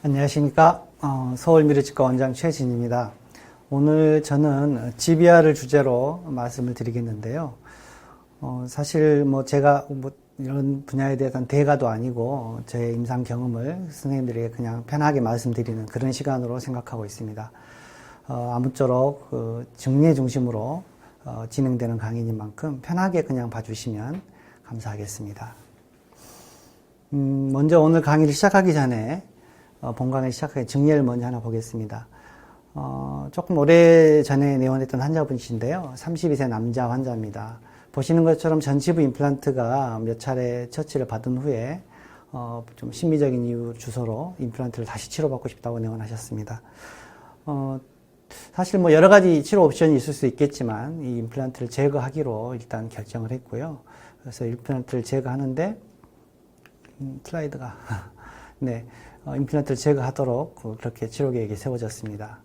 안녕하십니까. 서울미래치과 원장 최진입니다. 오늘 저는 GBR을 주제로 말씀을 드리겠는데요. 사실 제가 이런 분야에 대한 대가도 아니고 저의 임상 경험을 선생님들에게 그냥 편하게 말씀드리는 그런 시간으로 생각하고 있습니다. 아무쪼록 정리의 중심으로 진행되는 강의인 만큼 편하게 그냥 봐주시면 감사하겠습니다. 먼저 오늘 강의를 시작하기 전에 본 강의 시작하기 정리를 먼저 하나 보겠습니다. 조금 오래전에 내원했던 환자분이신데요. 32세 남자 환자입니다. 보시는 것처럼 전치부 임플란트가 몇 차례 처치를 받은 후에 좀 심미적인 이유 주소로 임플란트를 다시 치료받고 싶다고 내원하셨습니다. 사실 여러 가지 치료 옵션이 있을 수 있겠지만 이 임플란트를 제거하기로 일단 결정을 했고요. 그래서 임플란트를 제거하는데 슬라이드가 네, 임플란트를 제거하도록 그렇게 치료 계획이 세워졌습니다.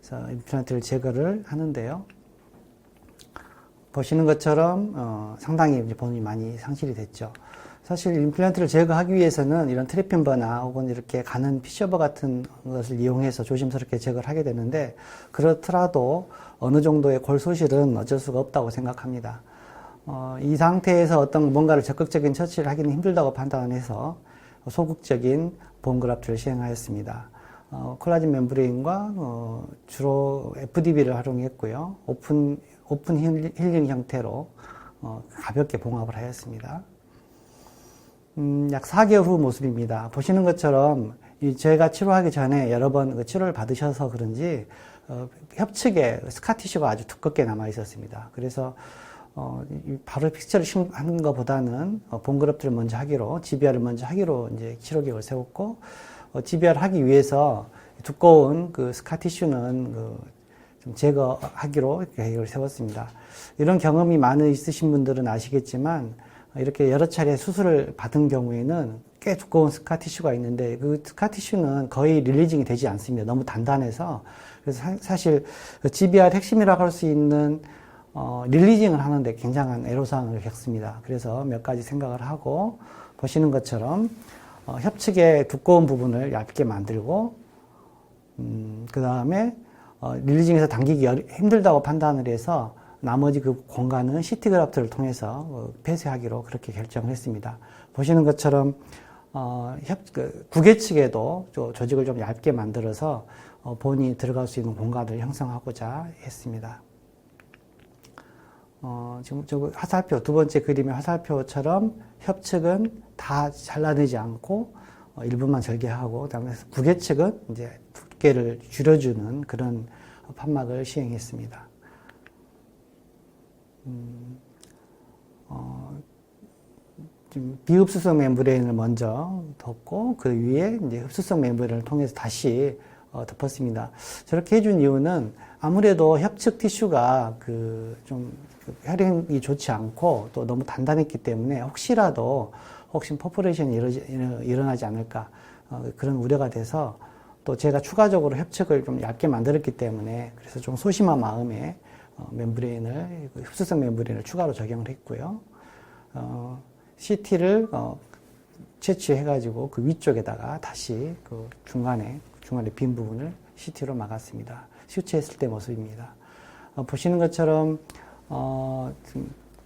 그래서 임플란트를 제거를 하는데요. 보시는 것처럼 상당히 본이 많이 상실이 됐죠. 사실 임플란트를 제거하기 위해서는 이런 트리핀버나 혹은 이렇게 가는 피셔버 같은 것을 이용해서 조심스럽게 제거를 하게 되는데, 그렇더라도 어느 정도의 골소실은 어쩔 수가 없다고 생각합니다. 이 상태에서 어떤 뭔가를 적극적인 처치를 하기는 힘들다고 판단해서 소극적인 본그라프트를 시행하였습니다. 콜라겐 멤브레인과 주로 FDB를 활용했고요. 오픈 힐링 형태로 가볍게 봉합을 하였습니다. 약 4개월 후 모습입니다. 보시는 것처럼 제가 치료하기 전에 여러 번 치료를 받으셔서 그런지 협측에 스카티슈가 아주 두껍게 남아 있었습니다. 그래서 바로 픽처를 하는 것보다는 본그래프트를 먼저 하기로, GBR을 먼저 하기로 이제 치료 계획을 세웠고, GBR 하기 위해서 두꺼운 스카티슈는 좀 제거하기로 계획을 세웠습니다. 이런 경험이 많이 있으신 분들은 아시겠지만, 이렇게 여러 차례 수술을 받은 경우에는 꽤 두꺼운 스카티슈가 있는데, 그 스카티슈는 거의 릴리징이 되지 않습니다. 너무 단단해서. 그래서 사실 GBR 핵심이라고 할 수 있는 릴리징을 하는데 굉장한 애로사항을 겪습니다. 그래서 몇 가지 생각을 하고, 보시는 것처럼 협측의 두꺼운 부분을 얇게 만들고, 그 다음에 릴리징에서 당기기 힘들다고 판단을 해서 나머지 그 공간은 CT 그래프트를 통해서 폐쇄하기로 그렇게 결정을 했습니다. 보시는 것처럼 구개측에도 조직을 좀 얇게 만들어서 본이 들어갈 수 있는 공간을 형성하고자 했습니다. 지금 화살표, 두 번째 그림의 화살표처럼 협측은 다 잘라내지 않고 일부만 절개하고, 그다음에 구개측은 이제 두께를 줄여주는 그런 판막을 시행했습니다. 비흡수성 멤브레인을 먼저 덮고 그 위에 이제 흡수성 멤브레인을 통해서 다시 덮었습니다. 저렇게 해준 이유는 아무래도 협측 티슈가 좀 혈행이 좋지 않고 또 너무 단단했기 때문에 혹시 퍼포레이션이 일어나지 않을까 그런 우려가 돼서, 또 제가 추가적으로 협측을 좀 얇게 만들었기 때문에 그래서 좀 소심한 마음에 흡수성 멤브레인을 추가로 적용을 했고요. CT를 채취해가지고 그 위쪽에다가 다시 그 중간에 빈 부분을 CT로 막았습니다. 수치했을 때 모습입니다. 보시는 것처럼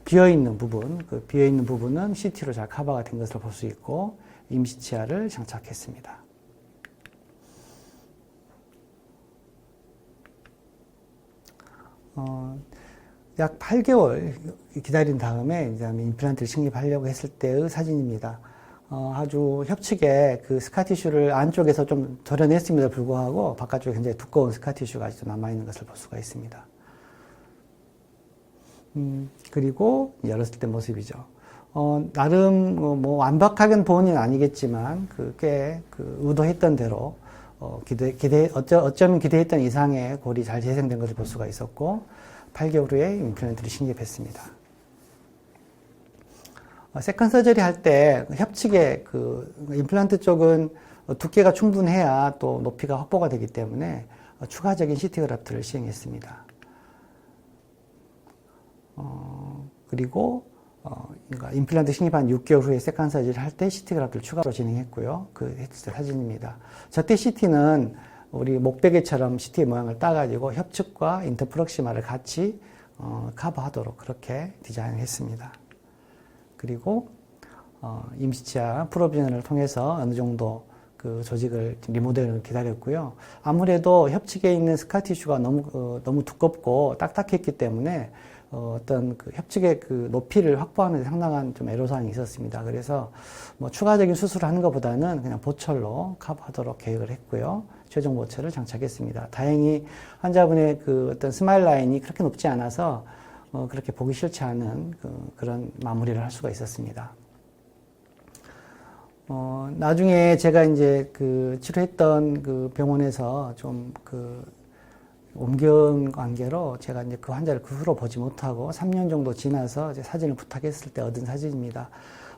비어있는 부분은 CT로 잘 커버가 된 것을 볼 수 있고, 임시치아를 장착했습니다. 약 8개월 기다린 다음에 이제 임플란트를 식립하려고 했을 때의 사진입니다. 아주 협측에 그 스카티슈를 안쪽에서 좀 도려냈음에도 불구하고 바깥쪽에 굉장히 두꺼운 스카티슈가 아직도 남아있는 것을 볼 수가 있습니다. 그리고 열었을 때 모습이죠. 나름 완벽하게는 본은 아니겠지만 꽤 의도했던 대로 어쩌면 기대했던 이상의 골이 잘 재생된 것을 볼 수가 있었고, 8개월 후에 임플란트를 식립했습니다. 세컨 서저리 할 때 협측의 임플란트 쪽은 두께가 충분해야 또 높이가 확보가 되기 때문에 추가적인 CT 그래프트를 시행했습니다. 그리고 그러니까 임플란트 식립한 6개월 후에 세컨 서지를 할 때 CT 그래프트를 추가로 진행했고요. 그 했을 때 사진입니다. 저때 CT는 우리 목베개처럼 CT의 모양을 따가지고 협측과 인터프록시마를 같이 커버하도록 그렇게 디자인을 했습니다. 그리고 임시치아 프로비전을 통해서 어느 정도 그 조직을 리모델을 기다렸고요. 아무래도 협측에 있는 스카티슈가 너무 두껍고 딱딱했기 때문에 어떤 그 협측의 그 높이를 확보하는 데 상당한 좀 애로사항이 있었습니다. 그래서 뭐 추가적인 수술을 하는 것보다는 그냥 보철로 커버하도록 계획을 했고요. 최종 보철을 장착했습니다. 다행히 환자분의 그 어떤 스마일 라인이 그렇게 높지 않아서 그렇게 보기 싫지 않은 그런 마무리를 할 수가 있었습니다. 나중에 제가 이제 그 치료했던 그 병원에서 좀 그 옮겨 관계로 제가 이제 그 환자를 그 후로 보지 못하고 3년 정도 지나서 이제 사진을 부탁했을 때 얻은 사진입니다.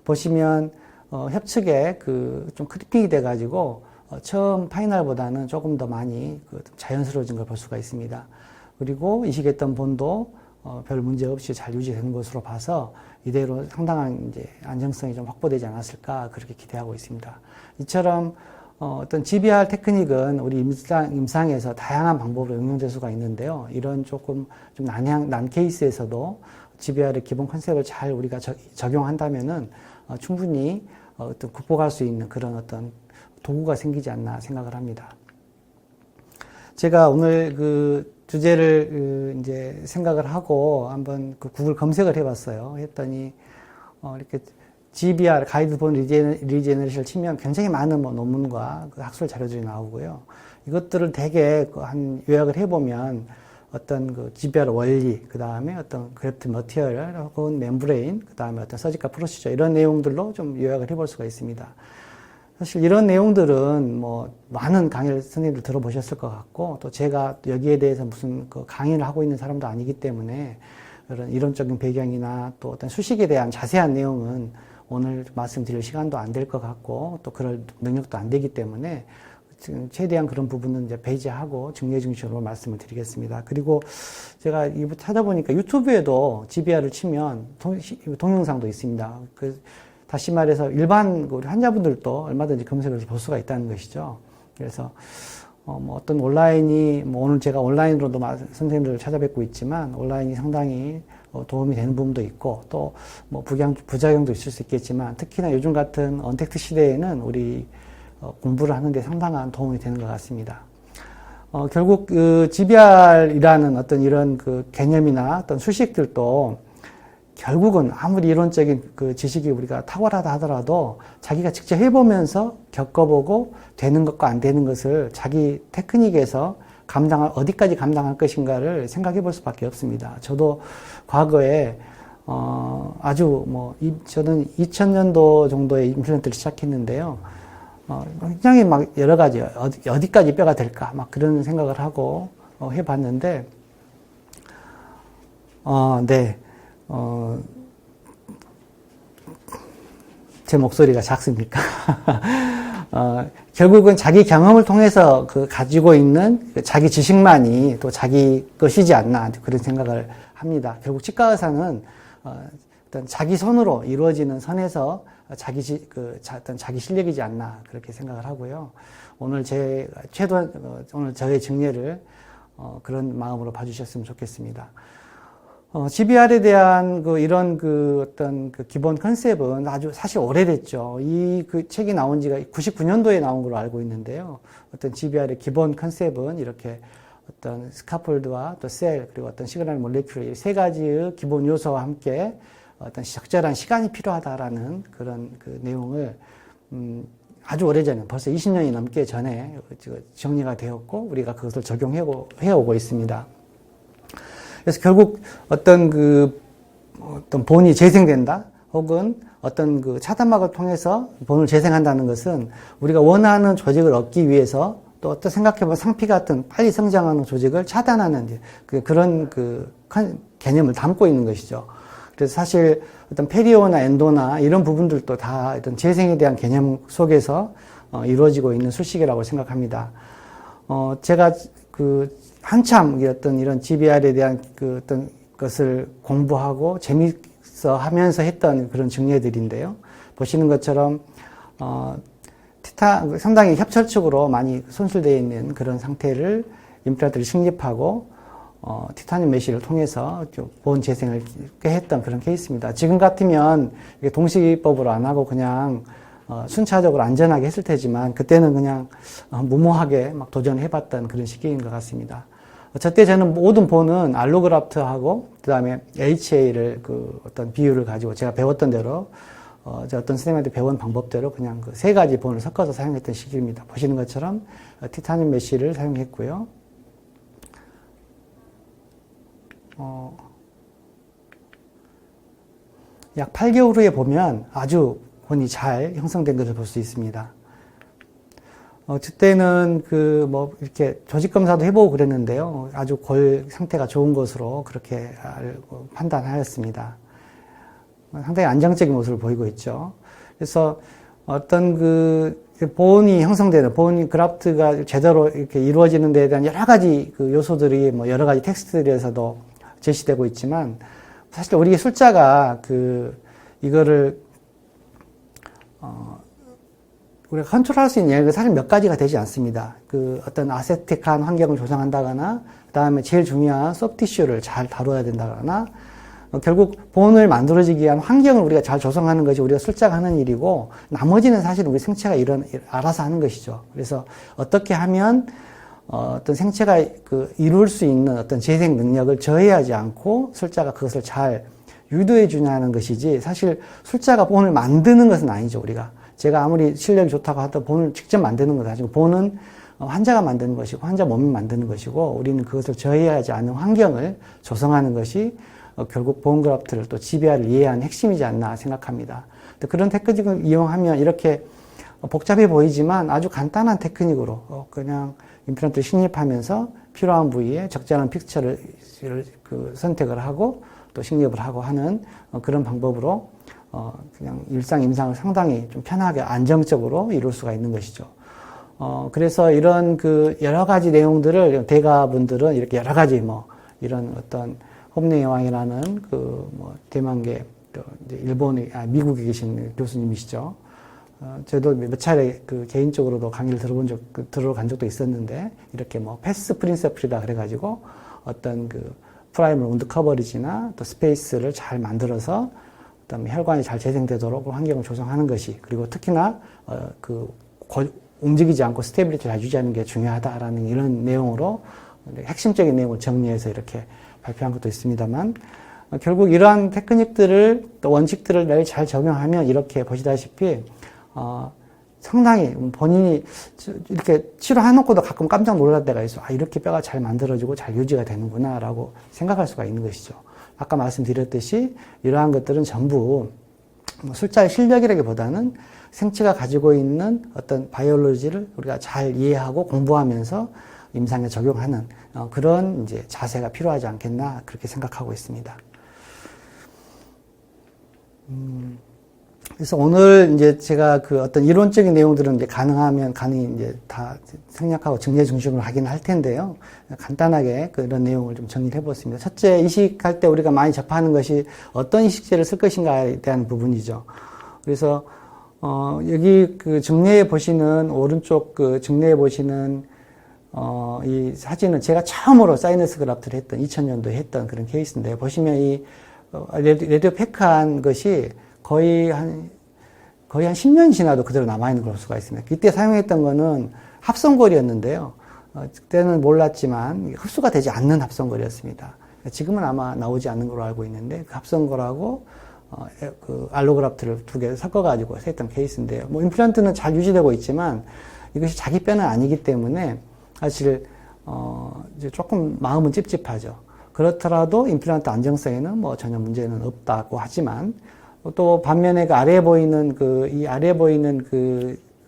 보시면 협측에 그 좀 크리핑이 돼가지고 처음 파이널보다는 조금 더 많이 그 자연스러워진 걸 볼 수가 있습니다. 그리고 이식했던 본도 별 문제 없이 잘 유지되는 것으로 봐서 이대로 상당한 이제 안정성이 좀 확보되지 않았을까 그렇게 기대하고 있습니다. 이처럼 어떤 GBR 테크닉은 우리 임상에서 다양한 방법으로 응용될 수가 있는데요. 이런 조금 좀 난 케이스에서도 GBR의 기본 컨셉을 잘 우리가 적용한다면은 충분히 어떤 극복할 수 있는 그런 어떤 도구가 생기지 않나 생각을 합니다. 제가 오늘 그 주제를 이제 생각을 하고 한번 그 구글 검색을 해봤어요. 했더니 이렇게 GBR 가이드 본 리제너레이션을 치면 굉장히 많은 뭐 논문과 그 학술 자료들이 나오고요. 이것들을 대개 한 요약을 해보면 어떤 그 GBR 원리, 그 다음에 어떤 그래프트 머티리얼 혹은 멤브레인, 그 다음에 어떤 서지컬 프로시저 이런 내용들로 좀 요약을 해볼 수가 있습니다. 사실 이런 내용들은 뭐 많은 강의를 선생님들 들어보셨을 것 같고 또 제가 여기에 대해서 무슨 그 강의를 하고 있는 사람도 아니기 때문에 이런 이론적인 배경이나 또 어떤 수식에 대한 자세한 내용은 오늘 말씀드릴 시간도 안 될 것 같고 또 그럴 능력도 안 되기 때문에 지금 최대한 그런 부분은 이제 배제하고 증례 중심으로 말씀을 드리겠습니다. 그리고 제가 이거 찾아보니까 유튜브에도 GBR을 치면 동영상도 있습니다. 다시 말해서 일반 우리 환자분들도 얼마든지 검색을 해서 볼 수가 있다는 것이죠. 그래서 뭐 어떤 온라인이 뭐 오늘 제가 온라인으로도 선생님들을 찾아뵙고 있지만 온라인이 상당히 도움이 되는 부분도 있고 또 뭐 부작용도 있을 수 있겠지만 특히나 요즘 같은 언택트 시대에는 우리 공부를 하는 데 상당한 도움이 되는 것 같습니다. 결국 그 GBR이라는 어떤 이런 그 개념이나 어떤 수식들도 결국은 아무리 이론적인 그 지식이 우리가 탁월하다 하더라도 자기가 직접 해보면서 겪어보고 되는 것과 안 되는 것을 자기 테크닉에서 어디까지 감당할 것인가를 생각해 볼 수밖에 없습니다. 저도 과거에, 저는 2000년도 정도에 임플란트를 시작했는데요. 굉장히 막 여러 가지, 어디까지 뼈가 될까, 막 그런 생각을 하고 해봤는데, 제 목소리가 작습니까? 결국은 자기 경험을 통해서 가지고 있는 자기 지식만이 또 자기 것이지 않나 그런 생각을 합니다. 결국 치과 의사는 어떤 자기 손으로 이루어지는 선에서 어떤 자기 실력이지 않나 그렇게 생각을 하고요. 오늘 오늘 저의 증례를 그런 마음으로 봐주셨으면 좋겠습니다. GBR에 대한 이런 어떤 기본 컨셉은 아주 사실 오래됐죠. 그 책이 나온 지가 99년도에 나온 걸로 알고 있는데요. 어떤 GBR의 기본 컨셉은 이렇게 어떤 스카폴드와 또 셀, 그리고 어떤 시그널 몰레큘, 이 세 가지의 기본 요소와 함께 어떤 적절한 시간이 필요하다라는 그런 내용을, 아주 오래전에, 벌써 20년이 넘게 전에 정리가 되었고, 우리가 그것을 적용해오고 있습니다. 그래서 결국 어떤 본이 재생된다 혹은 어떤 차단막을 통해서 본을 재생한다는 것은 우리가 원하는 조직을 얻기 위해서 또 어떤 생각해보면 상피 같은 빨리 성장하는 조직을 차단하는 그런 개념을 담고 있는 것이죠. 그래서 사실 어떤 페리오나 엔도나 이런 부분들도 다 어떤 재생에 대한 개념 속에서 이루어지고 있는 술식이라고 생각합니다. 제가 한참 이런 GBR에 대한 어떤 것을 공부하고 재밌어 하면서 했던 그런 증례들인데요. 보시는 것처럼, 상당히 협철축으로 많이 손실되어 있는 그런 상태를 임플란트를 식립하고, 티타늄 메쉬를 통해서 보온 재생을 꽤 했던 그런 케이스입니다. 지금 같으면 동시기법으로 안 하고 그냥 순차적으로 안전하게 했을 테지만 그때는 그냥 무모하게 막 도전해봤던 그런 시기인 것 같습니다. 저때 저는 모든 본은 알로그라프트하고 그 다음에 HA를 어떤 비율을 가지고 제가 배웠던 대로 어떤 선생님한테 배운 방법대로 그냥 세 가지 본을 섞어서 사용했던 시기입니다. 보시는 것처럼 티타늄 메쉬를 사용했고요. 약 8개월 후에 보면 아주 본이 잘 형성된 것을 볼 수 있습니다. 그때는 이렇게 조직 검사도 해보고 그랬는데요. 아주 골 상태가 좋은 것으로 그렇게 판단하였습니다. 상당히 안정적인 모습을 보이고 있죠. 그래서 어떤 보온이 형성되는, 보온 그라프트가 제대로 이렇게 이루어지는 데에 대한 여러 가지 요소들이 여러 가지 텍스트들에서도 제시되고 있지만, 사실 우리 술자가 이거를, 우리가 컨트롤할 수 있는 영역이 사실 몇 가지가 되지 않습니다. 어떤 아세틱한 환경을 조성한다거나, 그 다음에 제일 중요한 소프티슈를 잘 다뤄야 된다거나, 결국 보온을 만들어지기 위한 환경을 우리가 잘 조성하는 것이 우리가 술자가 하는 일이고, 나머지는 사실 우리 생체가 알아서 하는 것이죠. 그래서 어떻게 하면 어떤 생체가 이룰 수 있는 어떤 재생 능력을 저해하지 않고 술자가 그것을 잘 유도해 주냐는 것이지, 사실 술자가 보온을 만드는 것은 아니죠, 우리가. 제가 아무리 실력이 좋다고 하더라도 보온을 직접 만드는 것은 아니고, 보온은 환자가 만드는 것이고, 환자 몸이 만드는 것이고, 우리는 그것을 저해하지 않는 환경을 조성하는 것이 결국 보온 그라프트를 또 GBR을 이해하는 핵심이지 않나 생각합니다. 그런 테크닉을 이용하면 이렇게 복잡해 보이지만 아주 간단한 테크닉으로 그냥 임플란트를 식립하면서 필요한 부위에 적절한 픽처를 선택을 하고 또 식립을 하고 하는 그런 방법으로 그냥 일상 임상을 상당히 좀 편하게 안정적으로 이룰 수가 있는 것이죠. 그래서 이런 여러 가지 내용들을 대가분들은 이렇게 여러 가지 이런 어떤 홈네의 왕이라는 대만계 미국에 계신 교수님이시죠. 저도 몇 차례 개인적으로도 강의를 들어간 적도 있었는데, 이렇게 패스 프린서플이다 그래가지고 어떤 프라이머 운드 커버리지나 또 스페이스를 잘 만들어서 그다음에 혈관이 잘 재생되도록 환경을 조성하는 것이, 그리고 특히나 움직이지 않고 스테빌리티를 잘 유지하는 게 중요하다라는 이런 내용으로 핵심적인 내용을 정리해서 이렇게 발표한 것도 있습니다만, 결국 이러한 테크닉들을 또 원칙들을 매일 잘 적용하면 이렇게 보시다시피 상당히 본인이 이렇게 치료해놓고도 가끔 깜짝 놀랄 때가 있어. 이렇게 뼈가 잘 만들어지고 잘 유지가 되는구나라고 생각할 수가 있는 것이죠. 아까 말씀드렸듯이 이러한 것들은 전부 술자의 실력이라기보다는 생체가 가지고 있는 어떤 바이올로지를 우리가 잘 이해하고 공부하면서 임상에 적용하는 그런 이제 자세가 필요하지 않겠나 그렇게 생각하고 있습니다. 그래서 오늘 이제 제가 어떤 이론적인 내용들은 이제 가능히 이제 다 생략하고 증례 중심으로 하긴 할 텐데요. 간단하게 그런 내용을 좀 정리를 해보았습니다. 첫째, 이식할 때 우리가 많이 접하는 것이 어떤 이식제를 쓸 것인가에 대한 부분이죠. 그래서 여기 증례에 보시는 오른쪽 증례에 보시는 이 사진은 제가 처음으로 사이너스 그라프트를 했던 2000년도에 했던 그런 케이스인데, 보시면 이 레디오 패크한 것이 거의 한 10년 지나도 그대로 남아있는 걸 볼 수가 있습니다. 그때 사용했던 거는 합성골이었는데요. 그때는 몰랐지만 흡수가 되지 않는 합성골이었습니다. 지금은 아마 나오지 않는 걸로 알고 있는데, 그 합성골하고 알로그라프트를 두 개 섞어가지고 했던 케이스인데요. 임플란트는 잘 유지되고 있지만 이것이 자기 뼈는 아니기 때문에 사실 이제 조금 마음은 찝찝하죠. 그렇더라도 임플란트 안정성에는 전혀 문제는 없다고 하지만, 또 반면에 아래에 보이는 이 아래에 보이는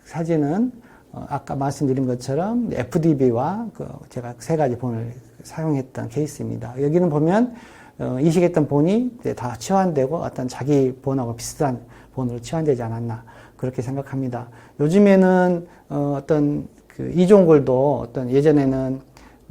사진은 아까 말씀드린 것처럼 FDB와 제가 세 가지 본을 사용했던 케이스입니다. 여기는 보면 이식했던 본이 다 치환되고 어떤 자기 본하고 비슷한 본으로 치환되지 않았나. 그렇게 생각합니다. 요즘에는 어떤 그 이종골도 어떤 예전에는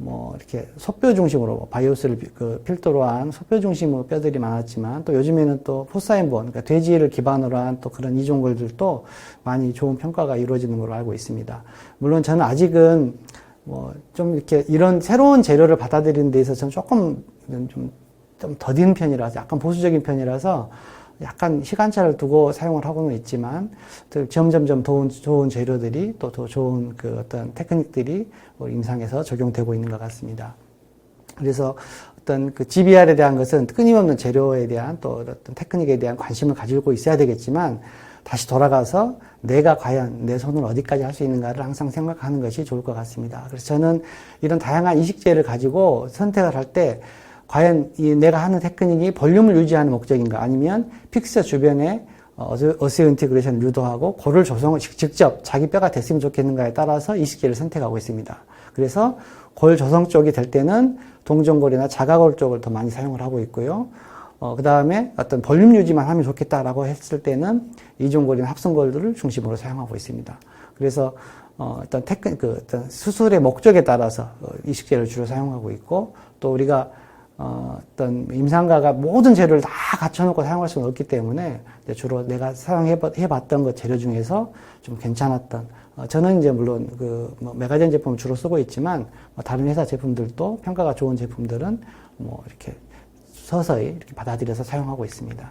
뭐 이렇게 소뼈 중심으로 바이오스를 필두로 한 소뼈 중심으로 뼈들이 많았지만 또 요즘에는 또 포사인본, 그러니까 돼지를 기반으로 한 또 그런 이종골들도 많이 좋은 평가가 이루어지는 걸로 알고 있습니다. 물론 저는 아직은 뭐 좀 이렇게 이런 새로운 재료를 받아들이는 데 있어서 저는 조금 좀 더딘 편이라서 약간 보수적인 편이라서 약간 시간차를 두고 사용을 하고는 있지만 점점점 좋은 재료들이 또 더 좋은 그 어떤 테크닉들이 임상에서 적용되고 있는 것 같습니다. 그래서 어떤 그 GBR에 대한 것은 끊임없는 재료에 대한 또 어떤 테크닉에 대한 관심을 가지고 있어야 되겠지만 다시 돌아가서 내가 과연 내 손을 어디까지 할 수 있는가를 항상 생각하는 것이 좋을 것 같습니다. 그래서 저는 이런 다양한 이식제를 가지고 선택을 할 때 과연 내가 하는 테크닉이 볼륨을 유지하는 목적인가 아니면 픽처 주변에 오스티오인티그레이션을 유도하고 골을 조성을 직접 자기 뼈가 됐으면 좋겠는가에 따라서 이식제를 선택하고 있습니다. 그래서 골 조성 쪽이 될 때는 동전골이나 자가골 쪽을 더 많이 사용을 하고 있고요. 그 다음에 어떤 볼륨 유지만 하면 좋겠다라고 했을 때는 이종골이나 합성골들을 중심으로 사용하고 있습니다. 그래서 어떤 어떤 수술의 목적에 따라서 이식제를 주로 사용하고 있고 또 우리가 어떤 임상가가 모든 재료를 다 갖춰놓고 사용할 수는 없기 때문에 주로 내가 사용해봤던 것 재료 중에서 좀 괜찮았던 저는 이제 물론 뭐 메가젠 제품을 주로 쓰고 있지만 다른 회사 제품들도 평가가 좋은 제품들은 뭐 이렇게 서서히 이렇게 받아들여서 사용하고 있습니다.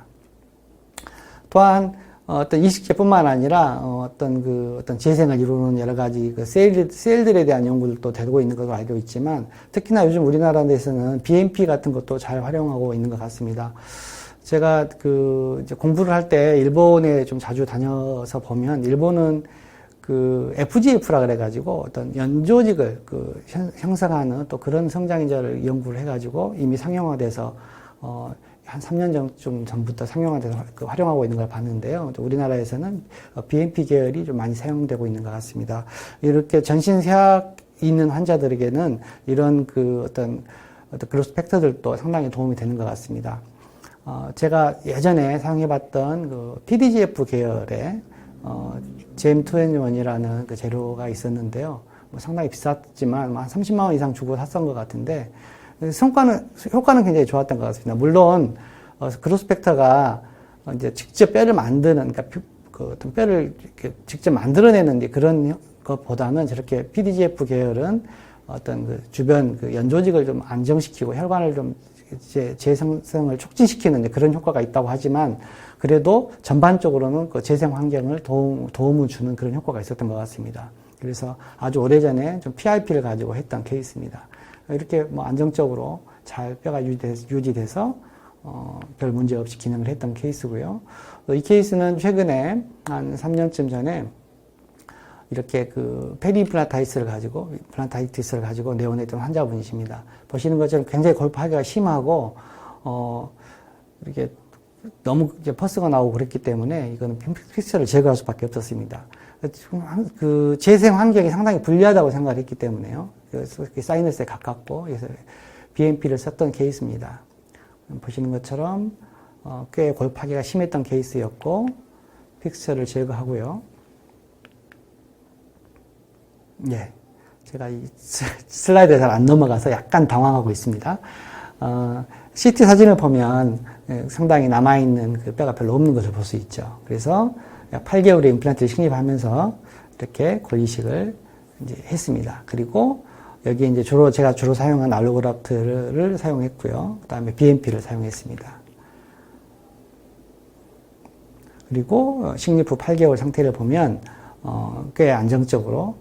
또한 어떤 이식제뿐만 아니라 어떤 재생을 이루는 여러 가지 그 셀들에 대한 연구들도 되고 있는 것으로 알고 있지만 특히나 요즘 우리나라 내에서는 BMP 같은 것도 잘 활용하고 있는 것 같습니다. 제가 이제 공부를 할 때 일본에 좀 자주 다녀서 보면 일본은 FGF라 그래가지고 어떤 연조직을 형성하는 또 그런 성장인자를 연구를 해가지고 이미 상용화돼서 한 3년 전부터 상용화돼서 활용하고 있는 걸 봤는데요. 우리나라에서는 BMP 계열이 좀 많이 사용되고 있는 것 같습니다. 이렇게 전신세약 있는 환자들에게는 이런 어떤 그로스 팩터들도 상당히 도움이 되는 것 같습니다. 제가 예전에 사용해봤던 PDGF 계열의 GM21이라는 그 재료가 있었는데요. 뭐 상당히 비쌌지만 한 30만 원 이상 주고 샀던 것 같은데 효과는 굉장히 좋았던 것 같습니다. 물론 그로스펙터가 이제 직접 뼈를 만드는, 그러니까 어떤 뼈를 이렇게 직접 만들어내는 그런 것보다는 저렇게 PDGF 계열은 어떤 주변 연조직을 좀 안정시키고 혈관을 좀 재생성을 촉진시키는 그런 효과가 있다고 하지만 그래도 전반적으로는 재생 환경을 도움을 주는 그런 효과가 있었던 것 같습니다. 그래서 아주 오래전에 좀 PRP를 가지고 했던 케이스입니다. 이렇게 뭐 안정적으로 잘 뼈가 유지돼서 별 문제 없이 기능을 했던 케이스고요. 이 케이스는 최근에 한 3년쯤 전에 이렇게 페리임플란타이티스를 가지고 내원했던 환자분이십니다. 보시는 것처럼 굉장히 골파기가 심하고 이렇게 너무 이제 퍼스가 나오고 그랬기 때문에 이거는 픽처를 제거할 수밖에 없었습니다. 재생 환경이 상당히 불리하다고 생각을 했기 때문에요. 그래서 사이너스에 가깝고 그래서 BMP를 썼던 케이스입니다. 보시는 것처럼 꽤 골파기가 심했던 케이스였고 픽처를 제거하고요. 예, 제가 이 슬라이드에 잘 안 넘어가서 약간 당황하고 있습니다. CT 사진을 보면 상당히 남아있는 뼈가 별로 없는 것을 볼 수 있죠. 그래서 약 8개월의 임플란트를 식립하면서 이렇게 골이식을 이제 했습니다. 그리고 여기에 이제 제가 주로 사용한 알로그라프트를 사용했고요. 그 다음에 BMP를 사용했습니다. 그리고 식립 후 8개월 상태를 보면 꽤 안정적으로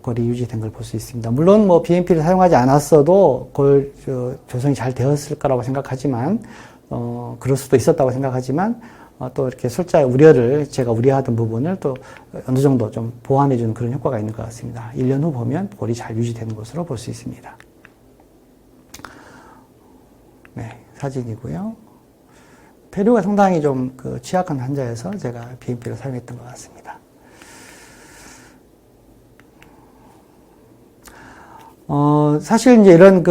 골이 유지된 걸 볼 수 있습니다. 물론 뭐 BMP를 사용하지 않았어도 골 조성이 잘 되었을 거라고 생각하지만 그럴 수도 있었다고 생각하지만 또 이렇게 술자의 제가 우려하던 부분을 또 어느 정도 좀 보완해주는 그런 효과가 있는 것 같습니다. 1년 후 보면 골이 잘 유지되는 것으로 볼 수 있습니다. 네, 사진이고요. 폐류가 상당히 좀 취약한 환자여서 제가 BMP를 사용했던 것 같습니다. 사실 이제 이런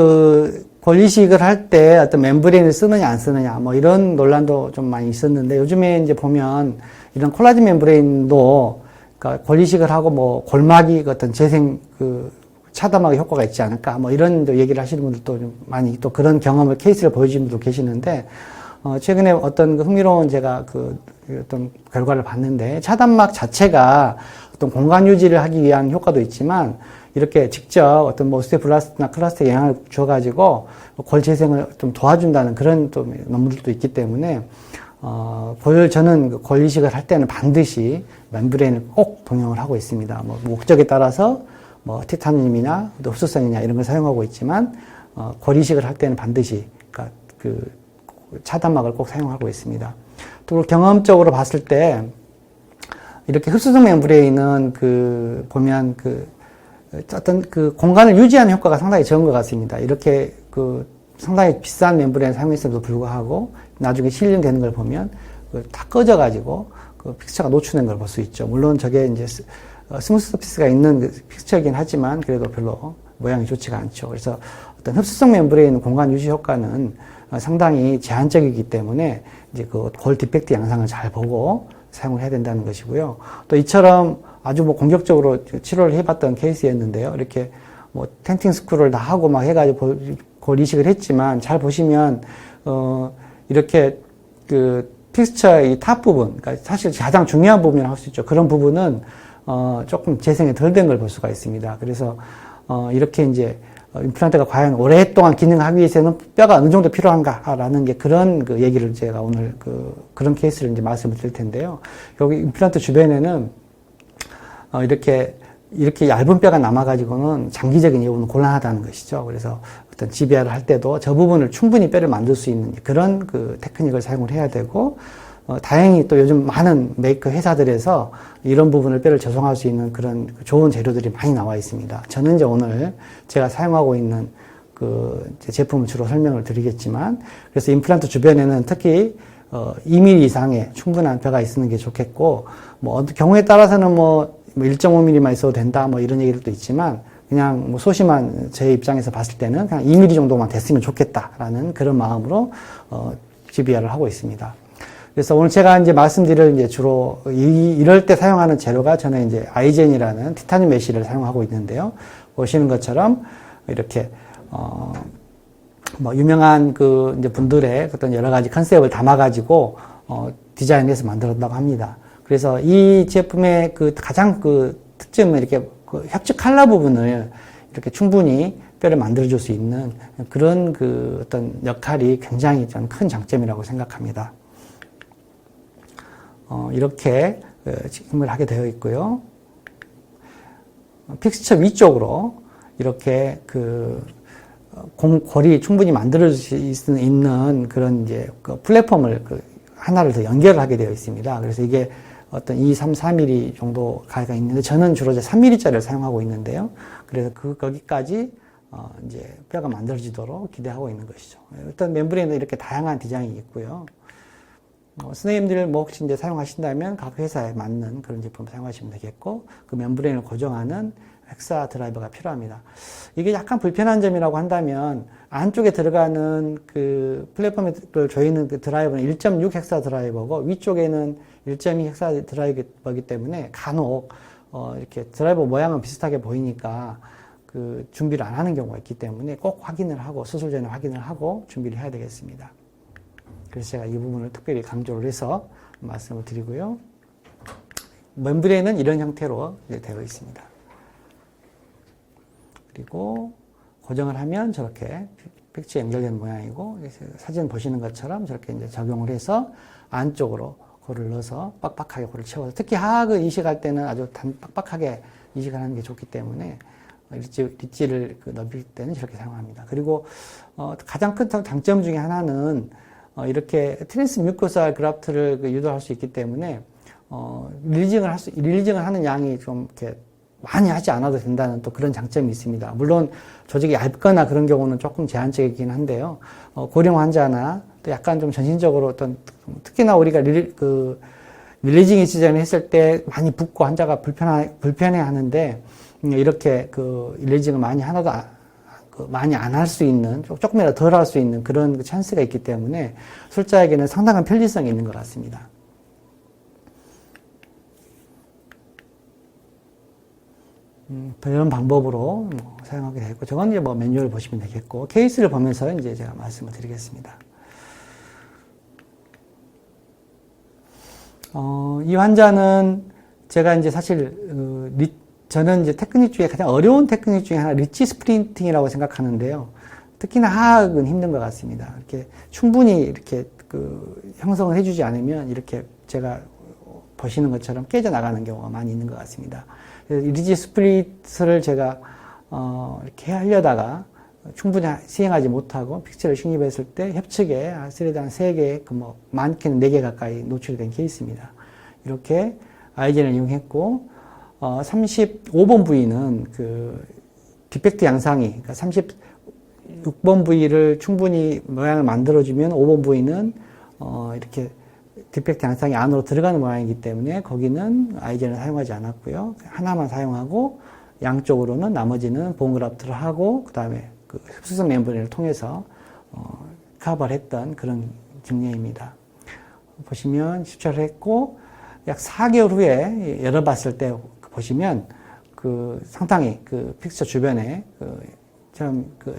골이식을 할 때 어떤 멤브레인을 쓰느냐 안 쓰느냐 뭐 이런 논란도 좀 많이 있었는데 요즘에 이제 보면 이런 콜라겐 멤브레인도 그러니까 권리식을 하고 뭐 골막이 어떤 재생 차단막의 효과가 있지 않을까 뭐 이런 얘기를 하시는 분들도 좀 많이 또 그런 경험을 케이스를 보여주신 분도 계시는데 최근에 어떤 흥미로운 제가 어떤 결과를 봤는데 차단막 자체가 어떤 공간 유지를 하기 위한 효과도 있지만 이렇게 직접 어떤 뭐 오스테오블라스트나 클라스트에 영향을 줘가지고 골 재생을 좀 도와준다는 그런 또 논문들도 있기 때문에 저는 골 이식을 할 때는 반드시 멤브레인을 꼭 동용을 하고 있습니다. 뭐 목적에 따라서 뭐 티타늄이나 또 흡수성이냐 이런 걸 사용하고 있지만 골 이식을 할 때는 반드시 그러니까 차단막을 꼭 사용하고 있습니다. 또 경험적으로 봤을 때 이렇게 흡수성 멤브레인은 보면 어떤 공간을 유지하는 효과가 상당히 적은 것 같습니다. 이렇게 상당히 비싼 멤브레인 사용했음에도 불구하고 나중에 실링되는 걸 보면 다 꺼져가지고 픽처가 노출된 걸 볼 수 있죠. 물론 저게 이제 스무스 서피스가 있는 픽처이긴 하지만 그래도 별로 모양이 좋지가 않죠. 그래서 어떤 흡수성 멤브레인 공간 유지 효과는 상당히 제한적이기 때문에 이제 골 디펙트 양상을 잘 보고 사용을 해야 된다는 것이고요. 또 이처럼 아주 뭐 공격적으로 치료를 해봤던 케이스였는데요. 이렇게 뭐 텐팅 스크루를 다 하고 막 해가지고 골 이식을 했지만 잘 보시면 이렇게 픽스처의 탑 부분, 그러니까 사실 가장 중요한 부분이라고 할 수 있죠. 그런 부분은 조금 재생이 덜 된 걸 볼 수가 있습니다. 그래서 이렇게 이제 임플란트가 과연 오랫동안 기능하기 위해서는 뼈가 어느 정도 필요한가라는 게 그런 얘기를 제가 오늘 그런 케이스를 이제 말씀을 드릴 텐데요. 여기 임플란트 주변에는 이렇게 얇은 뼈가 남아가지고는 장기적인 이용은 곤란하다는 것이죠. 그래서 어떤 GBR을 할 때도 저 부분을 충분히 뼈를 만들 수 있는 그런 테크닉을 사용을 해야 되고, 다행히 또 요즘 많은 메이커 회사들에서 이런 부분을 뼈를 조성할 수 있는 그런 좋은 재료들이 많이 나와 있습니다. 저는 이제 오늘 제가 사용하고 있는 제품을 주로 설명을 드리겠지만, 그래서 임플란트 주변에는 특히 2mm 이상의 충분한 뼈가 있는 게 좋겠고, 뭐 경우에 따라서는 뭐 1.5mm만 있어도 된다 뭐 이런 얘기들도 있지만, 그냥 뭐 소심한 제 입장에서 봤을 때는 그냥 2mm 정도만 됐으면 좋겠다라는 그런 마음으로 GBR을 하고 있습니다. 그래서 오늘 제가 이제 말씀드릴 이제 주로 이럴 때 사용하는 재료가 저는 이제 아이젠이라는 티타늄 메쉬를 사용하고 있는데요. 보시는 것처럼 이렇게 뭐 유명한 이제 분들의 어떤 여러 가지 컨셉을 담아가지고 디자인해서 만들었다고 합니다. 그래서 이 제품의 가장 특징은 이렇게 협직 칼라 부분을 이렇게 충분히 뼈를 만들어줄 수 있는 그런 어떤 역할이 굉장히 좀 큰 장점이라고 생각합니다. 이렇게 지금을 하게 되어 있고요. 픽스처 위쪽으로 이렇게 골이 충분히 만들어질 수 있는 그런 이제 플랫폼을 하나를 더 연결을 하게 되어 있습니다. 그래서 이게 어떤 2, 3, 4mm 정도 가가 있는데 저는 주로 이제 3mm짜리를 사용하고 있는데요. 그래서 거기까지 이제 뼈가 만들어지도록 기대하고 있는 것이죠. 일단 멤브레인은 이렇게 다양한 디자인이 있고요. 선생님들 뭐 혹시 이제 사용하신다면 각 회사에 맞는 그런 제품 사용하시면 되겠고, 그 멤브레인을 고정하는 헥사 드라이버가 필요합니다. 이게 약간 불편한 점이라고 한다면 안쪽에 들어가는 플랫폼을 조이는 드라이버는 1.6 헥사 드라이버고 위쪽에는 1.2 헥사 드라이버이기 때문에 간혹 이렇게 드라이버 모양은 비슷하게 보이니까 준비를 안 하는 경우가 있기 때문에 꼭 확인을 하고 수술 전에 확인을 하고 준비를 해야 되겠습니다. 그래서 제가 이 부분을 특별히 강조를 해서 말씀을 드리고요. 멤브레인은 이런 형태로 되어 있습니다. 그리고 고정을 하면 저렇게 픽처에 연결되는 모양이고, 사진 보시는 것처럼 저렇게 이제 적용을 해서 안쪽으로 골을 넣어서 빡빡하게 골을 채워서, 특히 하악을 이식할 때는 아주 빡빡하게 이식을 하는 게 좋기 때문에 릿지를 넓힐 때는 저렇게 사용합니다. 그리고 가장 큰 장점 중에 하나는 이렇게 트랜스 뮤코사 그라프트를 유도할 수 있기 때문에 릴리징을 하는 양이 좀 이렇게 많이 하지 않아도 된다는 또 그런 장점이 있습니다. 물론 조직이 얇거나 그런 경우는 조금 제한적이긴 한데요. 고령 환자나 또 약간 좀 전신적으로 어떤 특히나 우리가 릴리징 이시전을 했을 때 많이 붓고 환자가 불편해 하는데, 이렇게 릴리징을 많이 안 할 수 있는, 조금이라도 덜 할 수 있는 그런 찬스가 있기 때문에 술자에게는 상당한 편리성이 있는 것 같습니다. 이런 방법으로 사용하게 되고, 저건 이제 뭐 매뉴얼을 보시면 되겠고, 케이스를 보면서 이제 제가 말씀을 드리겠습니다. 이 환자는 제가 이제 사실, 저는 이제 테크닉 중에 가장 어려운 테크닉 중에 하나, 리치 스프린팅이라고 생각하는데요. 특히나 하악은 힘든 것 같습니다. 이렇게 충분히 이렇게 형성을 해주지 않으면 이렇게 제가 보시는 것처럼 깨져나가는 경우가 많이 있는 것 같습니다. 리치 스프릿을 제가 이렇게 하려다가 충분히 시행하지 못하고 픽처를 식립했을 때 협측에 쓰레기 한 3개, 많게는 4개 가까이 노출된 케이스입니다. 이렇게 아이젠을 이용했고, 35번 부위는 디펙트 양상이, 그러니까 36번 부위를 충분히 모양을 만들어주면 5번 부위는 이렇게 디펙트 양상이 안으로 들어가는 모양이기 때문에 거기는 아이젠을 사용하지 않았고요. 하나만 사용하고 양쪽으로는 나머지는 본그라프트를 하고 그 다음에 흡수성 멤브레인을 통해서 커버를 했던 그런 증례입니다. 보시면 집착을 했고 약 4개월 후에 열어봤을 때 보시면 상당히 픽처 주변에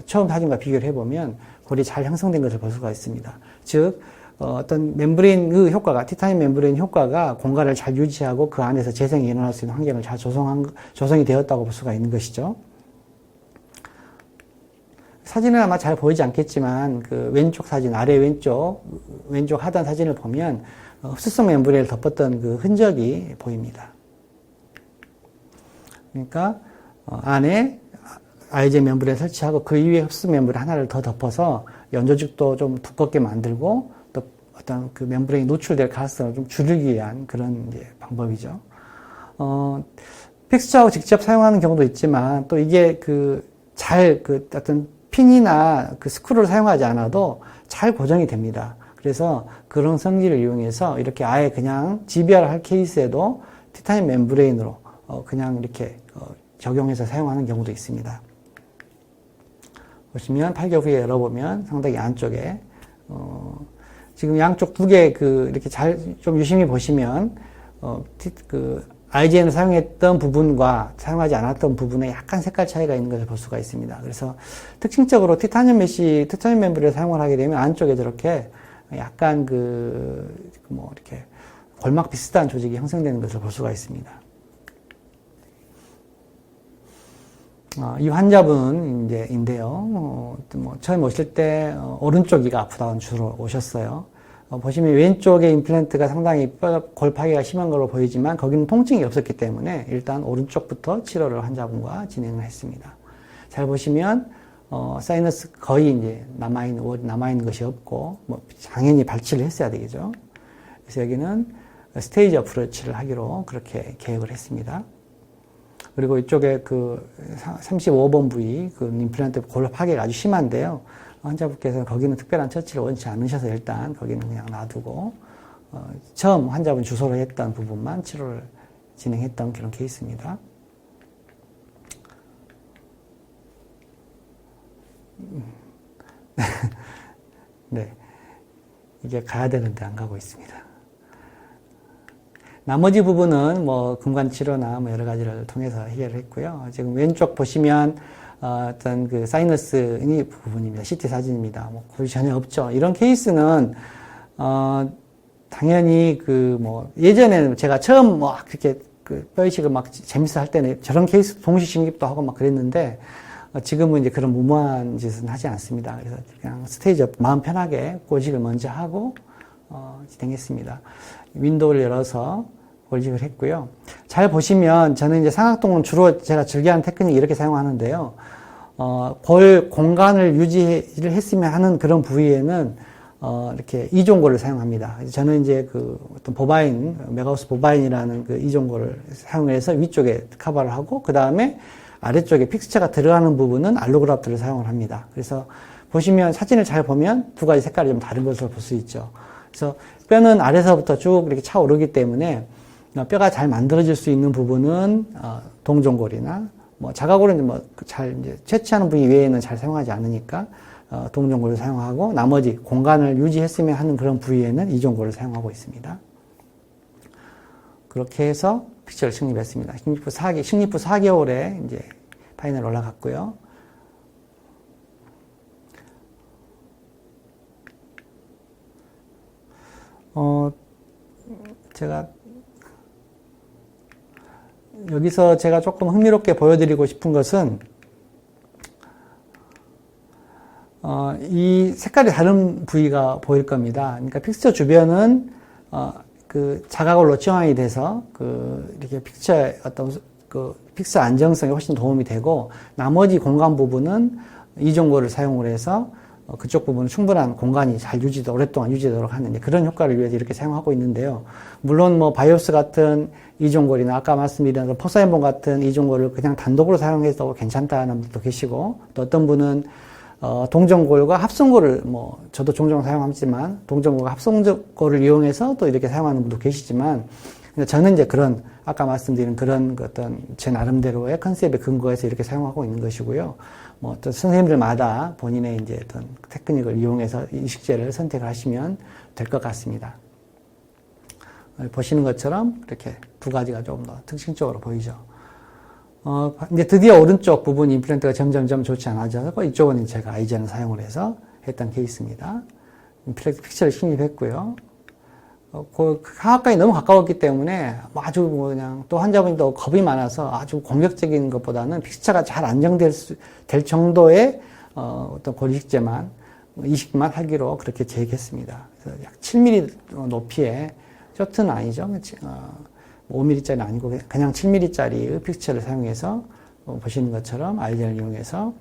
처음 사진과 비교를 해보면 골이 잘 형성된 것을 볼 수가 있습니다. 즉 어떤 멤브레인의 효과가, 티타늄 멤브레인 효과가 공간을 잘 유지하고 그 안에서 재생이 일어날 수 있는 환경을 잘 조성이 되었다고 볼 수가 있는 것이죠. 사진은 아마 잘 보이지 않겠지만 왼쪽 사진, 아래 왼쪽 하단 사진을 보면 흡수성 멤브레인을 덮었던 그 흔적이 보입니다. 그러니까 안에 아이젠 멤브레인 설치하고 그 위에 흡수 멤브레인 하나를 더 덮어서 연조직도 좀 두껍게 만들고 또 어떤 멤브레인이 노출될 가능성을 좀 줄이기 위한 그런 이제 방법이죠. 픽스처하고 직접 사용하는 경우도 있지만 또 이게 어떤 핀이나 스크루를 사용하지 않아도 잘 고정이 됩니다. 그래서 그런 성질을 이용해서 이렇게 아예 그냥 GBR 할 케이스에도 티타늄 멤브레인으로 그냥 이렇게 적용해서 사용하는 경우도 있습니다. 보시면 8개월 후에 열어보면 상당히 안쪽에 지금 양쪽 두 개 이렇게 좀 유심히 보시면 IGN을 사용했던 부분과 사용하지 않았던 부분에 약간 색깔 차이가 있는 것을 볼 수가 있습니다. 그래서 특징적으로 티타늄 멤브레인을 사용을 하게 되면 안쪽에 저렇게 약간 이렇게 골막 비슷한 조직이 형성되는 것을 볼 수가 있습니다. 이 환자분인데요. 처음 오실 때 오른쪽 이가 아프다고 주로 오셨어요. 보시면 왼쪽에 임플란트가 상당히 골 파괴가 심한 걸로 보이지만 거기는 통증이 없었기 때문에 일단 오른쪽부터 치료를 환자분과 진행을 했습니다. 잘 보시면 사이너스 거의 이제 남아있는 것이 없고 당연히 발치를 했어야 되겠죠. 그래서 여기는 스테이지 어프로치를 하기로 그렇게 계획을 했습니다. 그리고 이쪽에 35번 부위 임플란트 골 파괴가 아주 심한데요. 환자분께서 거기는 특별한 처치를 원치 않으셔서 일단 거기는 그냥 놔두고 처음 환자분 주소로 했던 부분만 치료를 진행했던 그런 케이스입니다. 네, 이게 가야 되는데 안 가고 있습니다. 나머지 부분은 근관 치료나 여러 가지를 통해서 해결을 했고요. 지금 왼쪽 보시면 어떤 사이너스 부분입니다. CT 사진입니다. 거의 전혀 없죠. 이런 케이스는 당연히 예전에는 제가 처음 그렇게 뼈이식을 재밌어 할 때는 저런 케이스 동시 진입도 하고 그랬는데 지금은 이제 그런 무모한 짓은 하지 않습니다. 그래서 그냥 스테이지 마음 편하게 골식을 먼저 하고 진행했습니다. 윈도우를 열어서 골식을 했고요. 잘 보시면 저는 이제 상악동은 주로 제가 즐겨하는 테크닉 이렇게 사용하는데요. 골 공간을 유지를 했으면 하는 그런 부위에는 이렇게 이종골을 사용합니다. 저는 이제 어떤 메가우스 보바인이라는 이종골을 사용해서 위쪽에 커버를 하고 그 다음에 아래쪽에 픽스처가 들어가는 부분은 알로그라프트를 사용을 합니다. 그래서 보시면 사진을 잘 보면 두 가지 색깔이 좀 다른 것을 볼 수 있죠. 그래서 뼈는 아래서부터 쭉 이렇게 차오르기 때문에 뼈가 잘 만들어질 수 있는 부분은 동종골이나 자가골은 잘 이제 채취하는 부위 외에는 잘 사용하지 않으니까 동종골을 사용하고 나머지 공간을 유지했으면 하는 그런 부위에는 이종골을 사용하고 있습니다. 그렇게 해서 픽처를 식립했습니다. 식립 후 4개월에 이제 파이널 올라갔고요. 제가 여기서 제가 조금 흥미롭게 보여드리고 싶은 것은 이 색깔이 다른 부위가 보일 겁니다. 그러니까 픽처 주변은 그 자각으로 로칭이 돼서 이렇게 픽처의 어떤 픽처 안정성에 훨씬 도움이 되고, 나머지 공간 부분은 이종고를 사용을 해서 그쪽 부분은 충분한 공간이 잘 오랫동안 유지되도록 하는 그런 효과를 위해서 이렇게 사용하고 있는데요. 물론 뭐 바이오스 같은 이종골이나 아까 말씀드린 포사엠본 같은 이종골을 그냥 단독으로 사용해도 괜찮다는 분도 계시고, 또 어떤 분은 동전골과 합성골을 저도 종종 사용하지만 동전골과 합성골을 이용해서 또 이렇게 사용하는 분도 계시지만, 저는 이제 그런 아까 말씀드린 그런 어떤 제 나름대로의 컨셉에 근거해서 이렇게 사용하고 있는 것이고요. 어떤 선생님들마다 본인의 이제 어떤 테크닉을 이용해서 이식제를 선택을 하시면 될 것 같습니다. 보시는 것처럼 이렇게 두 가지가 조금 더 특징적으로 보이죠. 이제 드디어 오른쪽 부분 임플란트가 점점점 좋지 않아져서 이쪽은 제가 아이젠을 사용을 해서 했던 케이스입니다. 임플란트 픽처를 식립했고요. 하악까지 너무 가까웠기 때문에 아주 그냥 또 환자분이 또 겁이 많아서 아주 공격적인 것보다는 픽처가 잘 안정될 정도의 어떤 골이식제만 이식만 하기로 그렇게 계획했습니다. 그래서 약 7mm 높이의 쇼트는 아니죠. 5mm짜리 아니고 그냥 7mm짜리 픽처를 사용해서 보시는 것처럼 아이젠을 이용해서,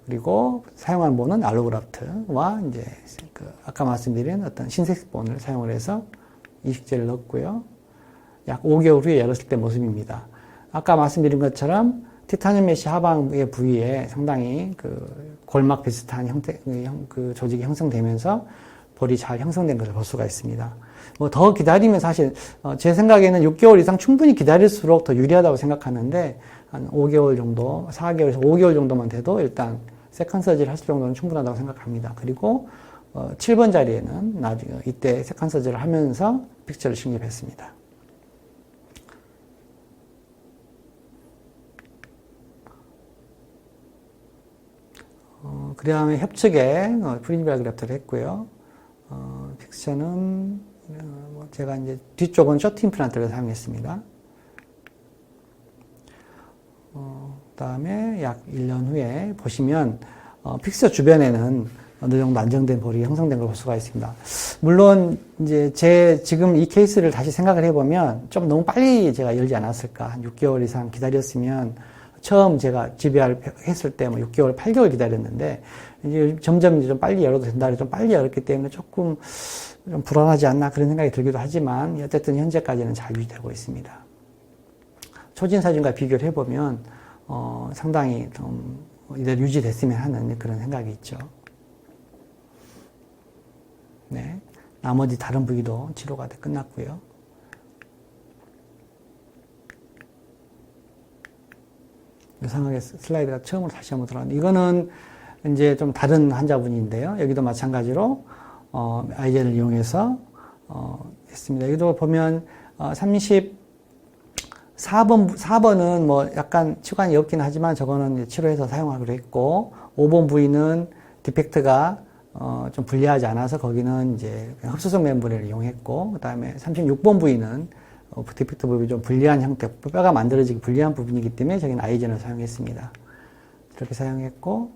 그리고 사용한 본은 알로그라프트와 이제 아까 말씀드린 어떤 신색 본을 사용을 해서 이식제를 넣었고요. 약 5개월 후에 열었을 때 모습입니다. 아까 말씀드린 것처럼 티타늄 메쉬 하방의 부위에 상당히 골막 비슷한 형태, 조직이 형성되면서 볼이 잘 형성된 것을 볼 수가 있습니다. 더 기다리면 사실, 제 생각에는 6개월 이상 충분히 기다릴수록 더 유리하다고 생각하는데, 한 5개월 정도, 4개월에서 5개월 정도만 돼도 일단 세컨 서지를 할 정도는 충분하다고 생각합니다. 그리고 7번 자리에는 나중에 이때 세컨 서지를 하면서 픽처를 식립했습니다. 그 다음에 협측에 프린지발 그래프트를 했고요. 픽처는 제가 이제 뒤쪽은 쇼트 임플란트를 사용했습니다. 그 다음에 약 1년 후에 보시면 픽처 주변에는 어느 정도 안정된 볼이 형성된 걸 볼 수가 있습니다. 물론 이제 지금 이 케이스를 다시 생각을 해보면 좀 너무 빨리 제가 열지 않았을까. 한 6개월 이상 기다렸으면, 처음 제가 GBR 했을 때 6개월, 8개월 기다렸는데, 이제 점점 이제 좀 빨리 열어도 된다, 좀 빨리 열었기 때문에 조금 좀 불안하지 않나 그런 생각이 들기도 하지만, 어쨌든 현재까지는 잘 유지되고 있습니다. 초진 사진과 비교를 해보면, 상당히 좀 이대로 유지됐으면 하는 그런 생각이 있죠. 네. 나머지 다른 부위도 치료가 끝났고요. 이상하게 슬라이드가 처음으로 다시 한번 들어왔는데, 이거는 이제 좀 다른 환자분인데요. 여기도 마찬가지로, 아이젠을 이용해서, 했습니다. 여기도 보면, 34번은 약간 치관이 없긴 하지만 저거는 이제 치료해서 사용하기로 했고, 5번 부위는 디펙트가 좀 불리하지 않아서 거기는 이제 흡수성 멤브레를 이용했고, 그 다음에 36번 부위는 디펙트 부분이 좀 불리한 형태, 뼈가 만들어지기 불리한 부분이기 때문에 저기는 아이젠을 사용했습니다. 이렇게 사용했고,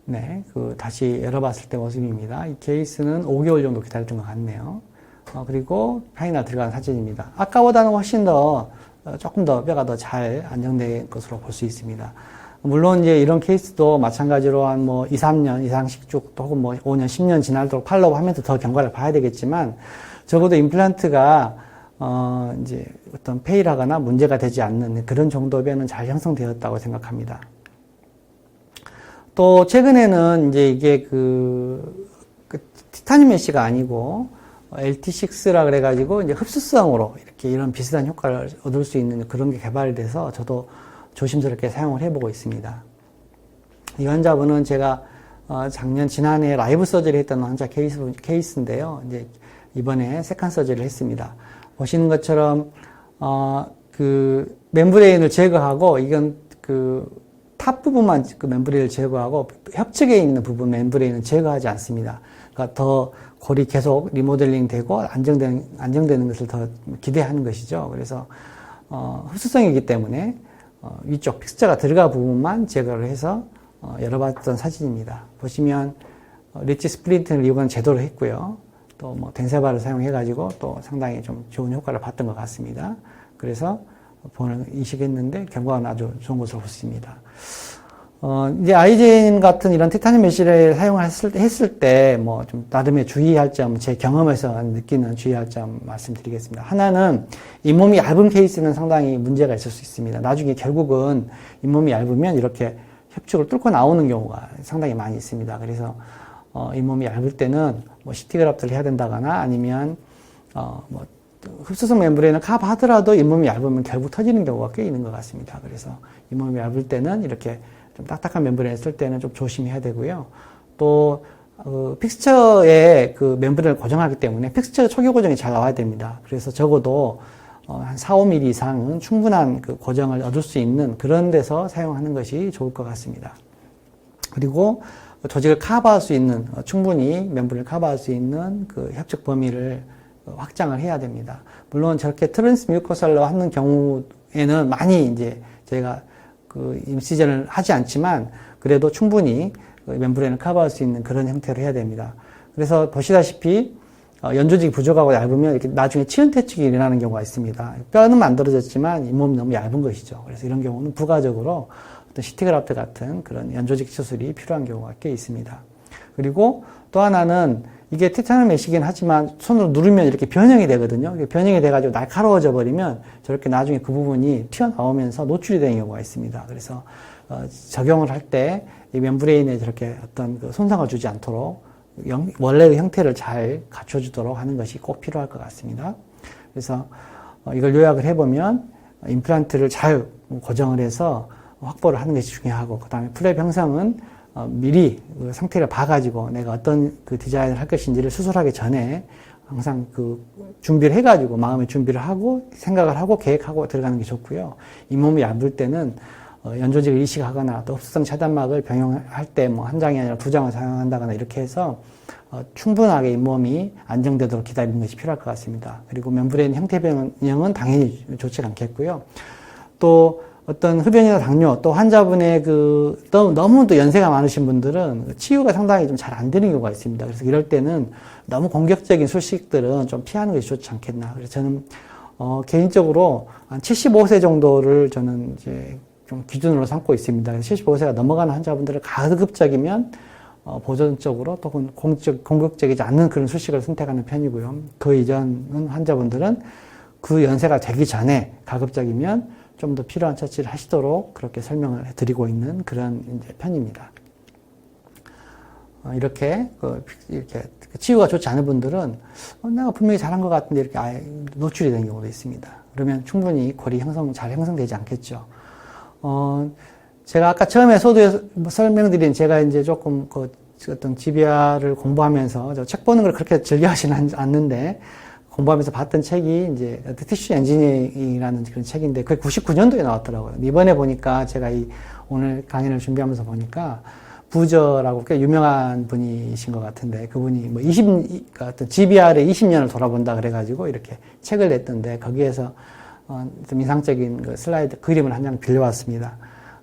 네, 다시 열어봤을 때 모습입니다. 이 케이스는 5개월 정도 기다렸던 것 같네요. 그리고 파이널 들어간 사진입니다. 아까보다는 훨씬 더 조금 더 뼈가 더 잘 안정된 것으로 볼 수 있습니다. 물론 이제 이런 케이스도 마찬가지로 한 2, 3년 이상씩 쭉, 혹은 5년, 10년 지나도록 팔로우 하면서 더 경과를 봐야 되겠지만, 적어도 임플란트가, 이제 어떤 페일하거나 문제가 되지 않는 그런 정도 뼈는 잘 형성되었다고 생각합니다. 또, 최근에는 이제 이게 티타늄 메쉬가 아니고, LT6라 그래가지고, 이제 흡수성으로 이렇게 이런 비슷한 효과를 얻을 수 있는 그런 게 개발이 돼서 저도 조심스럽게 사용을 해보고 있습니다. 이 환자분은 제가 지난해 라이브 서저리 했던 환자 케이스인데요. 이제 이번에 세컨 서저리를 했습니다. 보시는 것처럼, 멤브레인을 제거하고, 이건 탑 부분만 멤브레인을 제거하고, 협측에 있는 부분 멤브레인은 제거하지 않습니다. 그러니까 더 골이 계속 리모델링 되고, 안정되는 것을 더 기대하는 것이죠. 그래서, 흡수성이기 때문에, 위쪽 픽스처가 들어가 부분만 제거를 해서, 열어봤던 사진입니다. 보시면, 리치 스플린트를 이건 제대로 했고요. 또 뭐 덴세바를 사용해가지고 또 상당히 좀 좋은 효과를 봤던 것 같습니다. 그래서 본을 이식했는데 결과는 아주 좋은 것으로 보습니다. 이제 아이젠 같은 이런 티타늄 메쉬를 사용했을 때 뭐 좀 나름의 주의할 점, 제 경험에서 느끼는 주의할 점 말씀드리겠습니다. 하나는 잇몸이 얇은 케이스는 상당히 문제가 있을 수 있습니다. 나중에 결국은 잇몸이 얇으면 이렇게 협축을 뚫고 나오는 경우가 상당히 많이 있습니다. 그래서 잇몸이 얇을 때는 뭐 CT 그래프트를 해야 된다거나 아니면 뭐 흡수성 멤브레인을 커버하더라도 잇몸이 얇으면 결국 터지는 경우가 꽤 있는 것 같습니다. 그래서 잇몸이 얇을 때는 이렇게 좀 딱딱한 멤브레인을 쓸 때는 좀 조심해야 되고요. 또 픽스처에 그 멤브레인을 고정하기 때문에 픽스처 초기 고정이 잘 나와야 됩니다. 그래서 적어도 한 4, 5mm 이상은 충분한 그 고정을 얻을 수 있는 그런 데서 사용하는 것이 좋을 것 같습니다. 그리고 조직을 커버할 수 있는, 충분히 멤브레인을 커버할 수 있는 그 협착 범위를 확장을 해야 됩니다. 물론 저렇게 트랜스 뮤코살로 하는 경우에는 많이 이제 저희가 그 임시전을 하지 않지만 그래도 충분히 그 멤브레인을 커버할 수 있는 그런 형태로 해야 됩니다. 그래서 보시다시피 연조직이 부족하고 얇으면 이렇게 나중에 치은퇴축이 일어나는 경우가 있습니다. 뼈는 만들어졌지만 잇몸이 너무 얇은 것이죠. 그래서 이런 경우는 부가적으로 어떤 CT 그래프트 같은 그런 연조직 수술이 필요한 경우가 꽤 있습니다. 그리고 또 하나는 이게 티타늄 메쉬긴 하지만 손으로 누르면 이렇게 변형이 되거든요. 변형이 돼가지고 날카로워져 버리면 저렇게 나중에 그 부분이 튀어나오면서 노출이 되는 경우가 있습니다. 그래서 적용을 할 때 이 멤브레인에 저렇게 어떤 그 손상을 주지 않도록 원래의 형태를 잘 갖춰주도록 하는 것이 꼭 필요할 것 같습니다. 그래서 이걸 요약을 해보면 임플란트를 잘 고정을 해서 확보를 하는 것이 중요하고 그 다음에 플랩 형성은 미리 그 상태를 봐가지고 내가 어떤 그 디자인을 할 것인지를 수술하기 전에 항상 그 준비를 해가지고 마음의 준비를 하고 생각을 하고 계획하고 들어가는 게 좋고요. 잇몸이 얇을 때는 연조직을 이식하거나 또 흡수성 차단막을 병용할 때 뭐 한 장이 아니라 두 장을 사용한다거나 이렇게 해서 충분하게 잇몸이 안정되도록 기다리는 것이 필요할 것 같습니다. 그리고 멤브레인 형태 변형은 당연히 좋지 않겠고요. 또 어떤 흡연이나 당뇨, 또 환자분의 너무 또 연세가 많으신 분들은 치유가 상당히 좀 잘 안 되는 경우가 있습니다. 그래서 이럴 때는 너무 공격적인 술식들은 좀 피하는 것이 좋지 않겠나. 그래서 저는, 개인적으로 한 75세 정도를 저는 이제 좀 기준으로 삼고 있습니다. 그래서 75세가 넘어가는 환자분들을 가급적이면, 보존적으로 또 공격적이지 않는 그런 술식을 선택하는 편이고요. 그 이전 환자분들은 그 연세가 되기 전에 가급적이면 좀 더 필요한 처치를 하시도록 그렇게 설명을 해드리고 있는 그런 이제 편입니다. 이렇게 치유가 좋지 않은 분들은 내가 분명히 잘한 것 같은데 이렇게 아예 노출이 되는 경우도 있습니다. 그러면 충분히 골이 잘 형성되지 않겠죠. 제가 아까 처음에 소두에 설명드린 제가 이제 조금 어떤 GBR을 공부하면서 저 책 보는 걸 그렇게 즐겨하지는 않는데 공부하면서 봤던 책이 이제 티슈 엔지니어링이라는 그런 책인데 그게 99년도에 나왔더라고요. 이번에 보니까 제가 오늘 강연을 준비하면서 보니까 부저라고 꽤 유명한 분이신 것 같은데 그분이 뭐 어떤 GBR의 20년을 돌아본다 그래가지고 이렇게 책을 냈던데 거기에서 좀 인상적인 그 슬라이드 그림을 한 장 빌려왔습니다.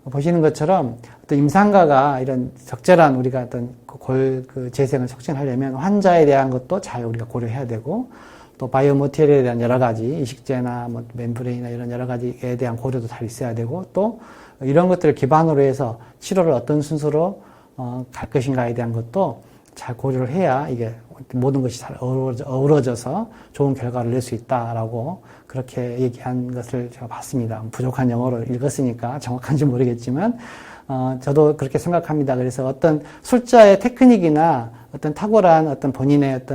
보시는 것처럼 어떤 임상가가 이런 적절한 우리가 어떤 그 재생을 촉진하려면 환자에 대한 것도 잘 우리가 고려해야 되고 또 바이오 모티리얼에 대한 여러 가지 이식제나 뭐 멤브레인이나 이런 여러 가지에 대한 고려도 잘 있어야 되고 또 이런 것들을 기반으로 해서 치료를 어떤 순서로 갈 것인가에 대한 것도 잘 고려를 해야 이게 모든 것이 잘 어우러져서 좋은 결과를 낼 수 있다라고 그렇게 얘기한 것을 제가 봤습니다. 부족한 영어로 읽었으니까 정확한지 모르겠지만 저도 그렇게 생각합니다. 그래서 어떤 술자의 테크닉이나 어떤 탁월한 어떤 본인의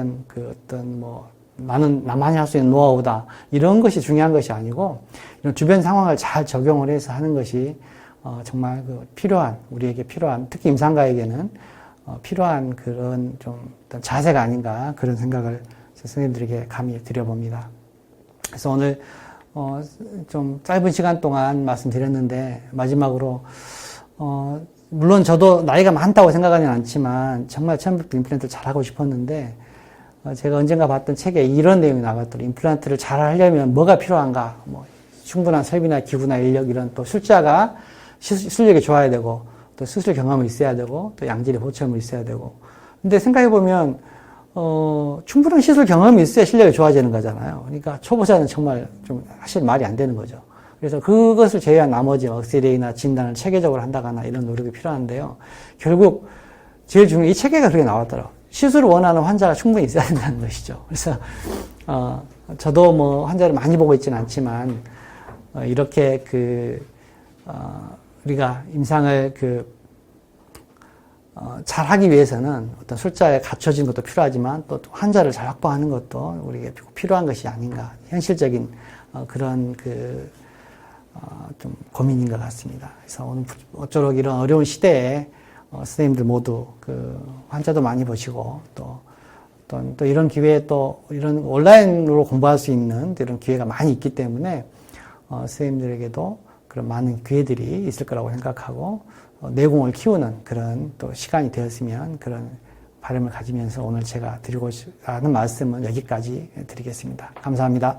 나만이 할 수 있는 노하우다. 이런 것이 중요한 것이 아니고, 이런 주변 상황을 잘 적용을 해서 하는 것이, 정말 우리에게 필요한, 특히 임상가에게는, 필요한 그런 좀 어떤 자세가 아닌가 그런 생각을 선생님들에게 감히 드려봅니다. 그래서 오늘 좀 짧은 시간 동안 말씀드렸는데 마지막으로 물론 저도 나이가 많다고 생각하지는 않지만 정말 처음부터 임플란트를 잘하고 싶었는데 제가 언젠가 봤던 책에 이런 내용이 나왔더라고요. 임플란트를 잘 하려면 뭐가 필요한가? 뭐 충분한 설비나 기구나 인력 이런 또 술자가 시술력이 좋아야 되고 또 수술 경험이 있어야 되고 또 양질의 보철이 있어야 되고. 근데 생각해 보면 충분한 시술 경험이 있어야 실력이 좋아지는 거잖아요. 그러니까 초보자는 정말 좀 사실 말이 안 되는 거죠. 그래서 그것을 제외한 나머지 엑스레이나 진단을 체계적으로 한다거나 이런 노력이 필요한데요. 결국 제일 중요한 이 체계가 그렇게 나왔더라고요. 시술을 원하는 환자가 충분히 있어야 된다는 것이죠. 그래서 저도 뭐 환자를 많이 보고 있지는 않지만 이렇게 우리가 임상을 잘 하기 위해서는 어떤 술자에 갖춰진 것도 필요하지만 또 환자를 잘 확보하는 것도 우리에게 필요한 것이 아닌가. 현실적인 그런 좀 고민인 것 같습니다. 그래서 오늘 어쩌록 이런 어려운 시대에 선생님들 모두 환자도 많이 보시고 또 이런 기회에 또 이런 온라인으로 공부할 수 있는 이런 기회가 많이 있기 때문에 선생님들에게도 그런 많은 기회들이 있을 거라고 생각하고 내공을 키우는 그런 또 시간이 되었으면 그런 바람을 가지면서 오늘 제가 드리고 하는 말씀은 여기까지 드리겠습니다. 감사합니다.